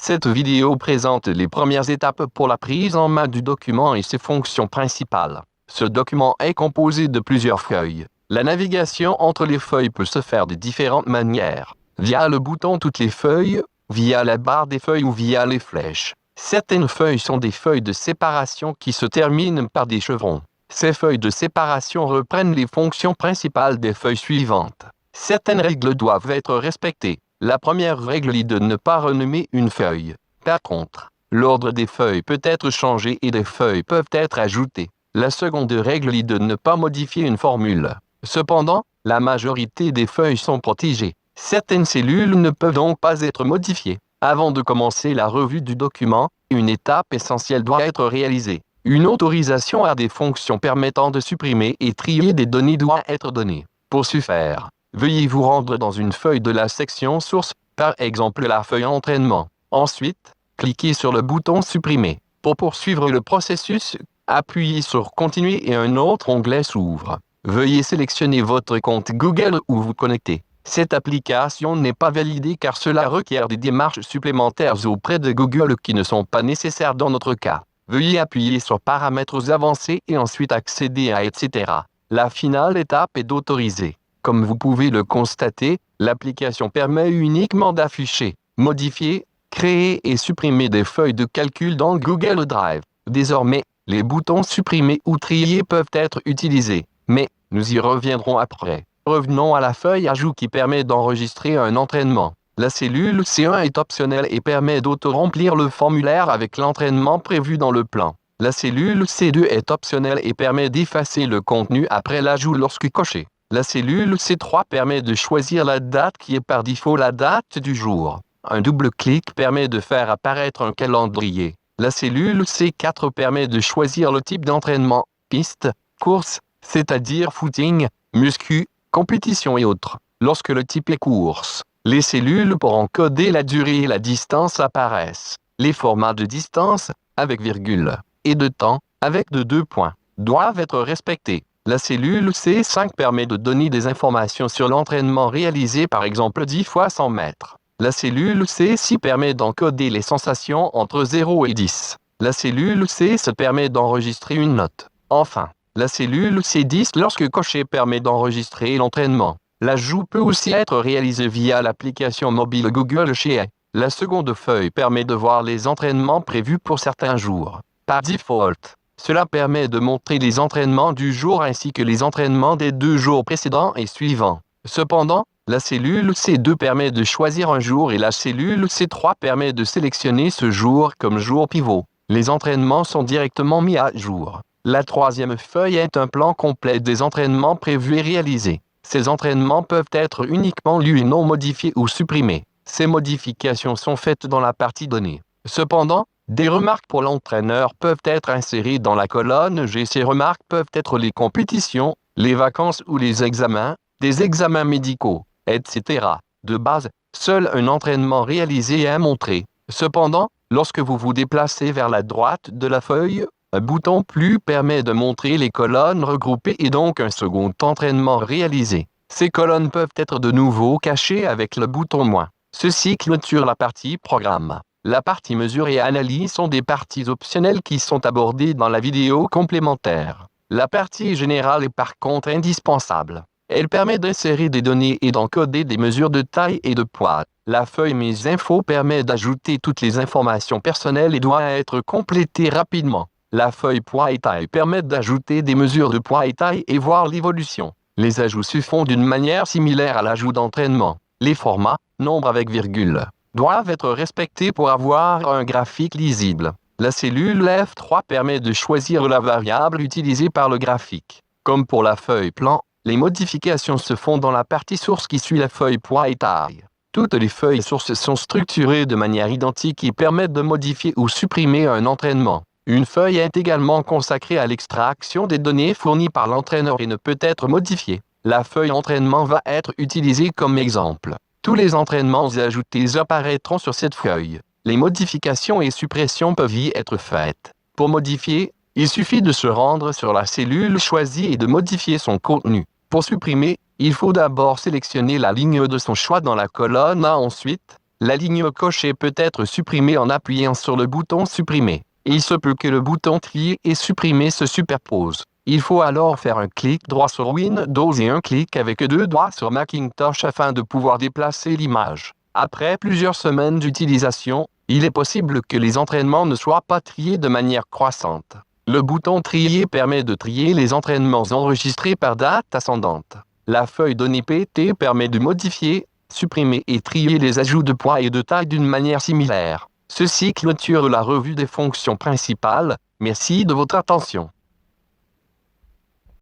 Cette vidéo présente les premières étapes pour la prise en main du document et ses fonctions principales. Ce document est composé de plusieurs feuilles. La navigation entre les feuilles peut se faire de différentes manières. Via le bouton Toutes les feuilles, via la barre des feuilles ou via les flèches. Certaines feuilles sont des feuilles de séparation qui se terminent par des chevrons. Ces feuilles de séparation reprennent les fonctions principales des feuilles suivantes. Certaines règles doivent être respectées. La première règle est de ne pas renommer une feuille. Par contre, l'ordre des feuilles peut être changé et des feuilles peuvent être ajoutées. La seconde règle est de ne pas modifier une formule. Cependant, la majorité des feuilles sont protégées. Certaines cellules ne peuvent donc pas être modifiées. Avant de commencer la revue du document, une étape essentielle doit être réalisée. Une autorisation à des fonctions permettant de supprimer et trier des données doit être donnée. Pour ce faire, veuillez vous rendre dans une feuille de la section Source, par exemple la feuille Entraînement. Ensuite, cliquez sur le bouton Supprimer. Pour poursuivre le processus, appuyez sur Continuer et un autre onglet s'ouvre. Veuillez sélectionner votre compte Google où vous connectez. Cette application n'est pas validée car cela requiert des démarches supplémentaires auprès de Google qui ne sont pas nécessaires dans notre cas. Veuillez appuyer sur Paramètres avancés et ensuite accéder à etc. La finale étape est d'autoriser. Comme vous pouvez le constater, l'application permet uniquement d'afficher, modifier, créer et supprimer des feuilles de calcul dans Google Drive. Désormais, les boutons Supprimer ou Trier peuvent être utilisés, mais nous y reviendrons après. Revenons à la feuille Ajout qui permet d'enregistrer un entraînement. La cellule C1 est optionnelle et permet d'auto-remplir le formulaire avec l'entraînement prévu dans le plan. La cellule C2 est optionnelle et permet d'effacer le contenu après l'ajout lorsque coché. La cellule C3 permet de choisir la date qui est par défaut la date du jour. Un double clic permet de faire apparaître un calendrier. La cellule C4 permet de choisir le type d'entraînement, piste, course, c'est-à-dire footing, muscu, compétition et autres. Lorsque le type est course, les cellules pour encoder la durée et la distance apparaissent. Les formats de distance, avec virgule, et de temps, avec de 2 points, doivent être respectés. La cellule C5 permet de donner des informations sur l'entraînement réalisé par exemple 10 fois 100 mètres. La cellule C6 permet d'encoder les sensations entre 0 et 10. La cellule C7 permet d'enregistrer une note. Enfin, la cellule C10 lorsque coché permet d'enregistrer l'entraînement. L'ajout peut aussi être réalisé via l'application mobile Google Sheet. La seconde feuille permet de voir les entraînements prévus pour certains jours. Par default, cela permet de montrer les entraînements du jour ainsi que les entraînements des 2 jours précédents et suivants. Cependant, la cellule C2 permet de choisir un jour et la cellule C3 permet de sélectionner ce jour comme jour pivot. Les entraînements sont directement mis à jour. La troisième feuille est un plan complet des entraînements prévus et réalisés. Ces entraînements peuvent être uniquement lus et non modifiés ou supprimés. Ces modifications sont faites dans la partie Données. Cependant, des remarques pour l'entraîneur peuvent être insérées dans la colonne G. Ces remarques peuvent être les compétitions, les vacances ou les examens, des examens médicaux, etc. De base, seul un entraînement réalisé est montré. Cependant, lorsque vous vous déplacez vers la droite de la feuille, un bouton Plus permet de montrer les colonnes regroupées et donc un second entraînement réalisé. Ces colonnes peuvent être de nouveau cachées avec le bouton Moins. Ceci clôture la partie Programme. La partie Mesure et Analyse sont des parties optionnelles qui sont abordées dans la vidéo complémentaire. La partie Générale est par contre indispensable. Elle permet d'insérer des données et d'encoder des mesures de taille et de poids. La feuille Mes infos permet d'ajouter toutes les informations personnelles et doit être complétée rapidement. La feuille Poids et taille permet d'ajouter des mesures de poids et taille et voir l'évolution. Les ajouts se font d'une manière similaire à l'ajout d'entraînement. Les formats, nombre avec virgule, doivent être respectés pour avoir un graphique lisible. La cellule F3 permet de choisir la variable utilisée par le graphique. Comme pour la feuille Plan, les modifications se font dans la partie Source qui suit la feuille Poids et taille. Toutes les feuilles sources sont structurées de manière identique et permettent de modifier ou supprimer un entraînement. Une feuille est également consacrée à l'extraction des données fournies par l'entraîneur et ne peut être modifiée. La feuille Entraînement va être utilisée comme exemple. Tous les entraînements ajoutés apparaîtront sur cette feuille. Les modifications et suppressions peuvent y être faites. Pour modifier, il suffit de se rendre sur la cellule choisie et de modifier son contenu. Pour supprimer, il faut d'abord sélectionner la ligne de son choix dans la colonne A. Ensuite, La ligne cochée peut être supprimée en appuyant sur le bouton Supprimer. Il se peut que le bouton Trier et Supprimer se superpose. Il faut alors faire un clic droit sur Windows et un clic avec 2 doigts sur Macintosh afin de pouvoir déplacer l'image. Après plusieurs semaines d'utilisation, il est possible que les entraînements ne soient pas triés de manière croissante. Le bouton Trier permet de trier les entraînements enregistrés par date ascendante. La feuille Données PT permet de modifier, supprimer et trier les ajouts de poids et de taille d'une manière similaire. Ceci clôture la revue des fonctions principales. Merci de votre attention.